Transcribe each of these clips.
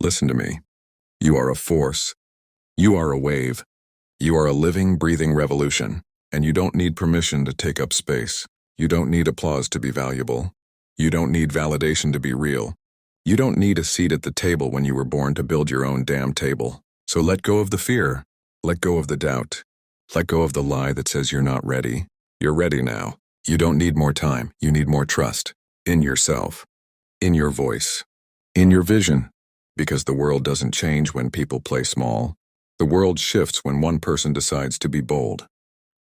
Listen to me. You are a force. You are a wave. You are a living, breathing revolution. And you don't need permission to take up space. You don't need applause to be valuable. You don't need validation to be real. You don't need a seat at the table when you were born to build your own damn table. So let go of the fear. Let go of the doubt. Let go of the lie that says you're not ready. You're ready now. You don't need more time. You need more trust. In yourself. In your voice. In your vision. Because the world doesn't change when people play small. The world shifts when one person decides to be bold.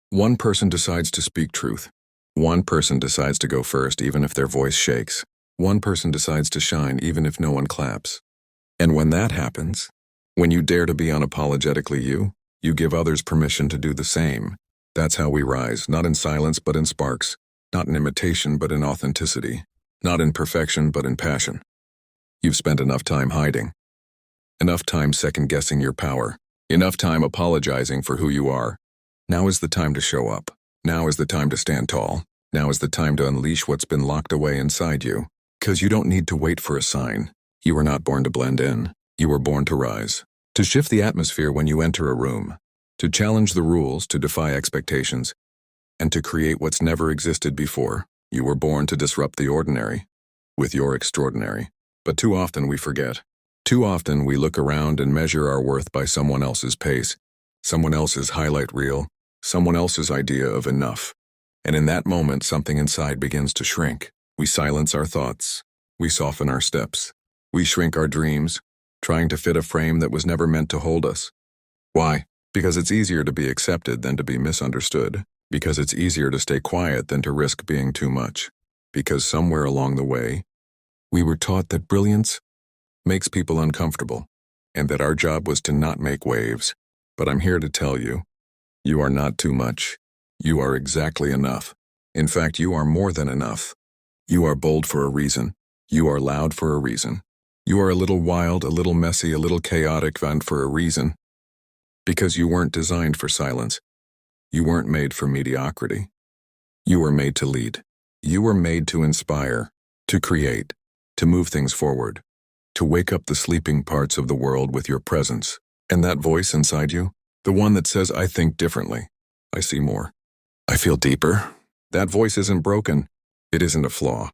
One person decides to speak truth. One person decides to go first even if their voice shakes. One person decides to shine even if no one claps. And when that happens, when you dare to be unapologetically you, you give others permission to do the same. That's how we rise, not in silence but in sparks, not in imitation but in authenticity, not in perfection but in passion. You've spent enough time hiding, enough time second-guessing your power, enough time apologizing for who you are. Now is the time to show up. Now is the time to stand tall. Now is the time to unleash what's been locked away inside you. 'Cause you don't need to wait for a sign. You were not born to blend in. You were born to rise. To shift the atmosphere when you enter a room. To challenge the rules, to defy expectations, and to create what's never existed before. You were born to disrupt the ordinary with your extraordinary. But too often we forget. Too often we look around and measure our worth by someone else's pace, someone else's highlight reel, someone else's idea of enough. And in that moment, something inside begins to shrink. We silence our thoughts. We soften our steps. We shrink our dreams, trying to fit a frame that was never meant to hold us. Why? Because it's easier to be accepted than to be misunderstood. Because it's easier to stay quiet than to risk being too much. Because somewhere along the way, we were taught that brilliance makes people uncomfortable, and that our job was to not make waves. But I'm here to tell you, you are not too much. You are exactly enough. In fact, you are more than enough. You are bold for a reason. You are loud for a reason. You are a little wild, a little messy, a little chaotic, and for a reason. Because you weren't designed for silence. You weren't made for mediocrity. You were made to lead. You were made to inspire, to create, to move things forward, to wake up the sleeping parts of the world with your presence. And that voice inside you, the one that says, I think differently, I see more, I feel deeper. That voice isn't broken. It isn't a flaw.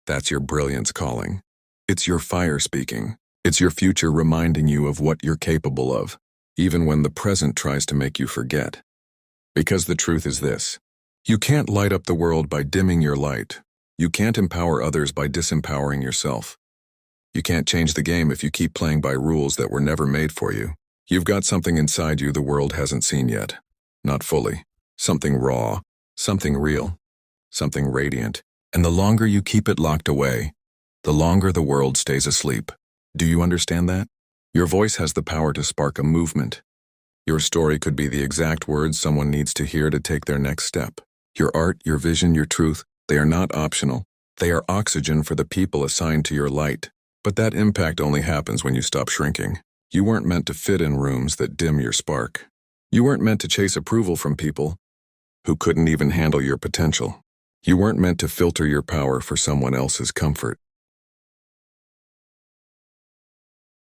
That's your brilliance calling. It's your fire speaking. It's your future reminding you of what you're capable of, even when the present tries to make you forget. Because the truth is this. You can't light up the world by dimming your light. You can't empower others by disempowering yourself. You can't change the game if you keep playing by rules that were never made for you. You've got something inside you the world hasn't seen yet. Not fully. Something raw. Something real. Something radiant. And the longer you keep it locked away, the longer the world stays asleep. Do you understand that? Your voice has the power to spark a movement. Your story could be the exact words someone needs to hear to take their next step. Your art, your vision, your truth, they are not optional. They are oxygen for the people assigned to your light. But that impact only happens when you stop shrinking. You weren't meant to fit in rooms that dim your spark. You weren't meant to chase approval from people who couldn't even handle your potential. You weren't meant to filter your power for someone else's comfort.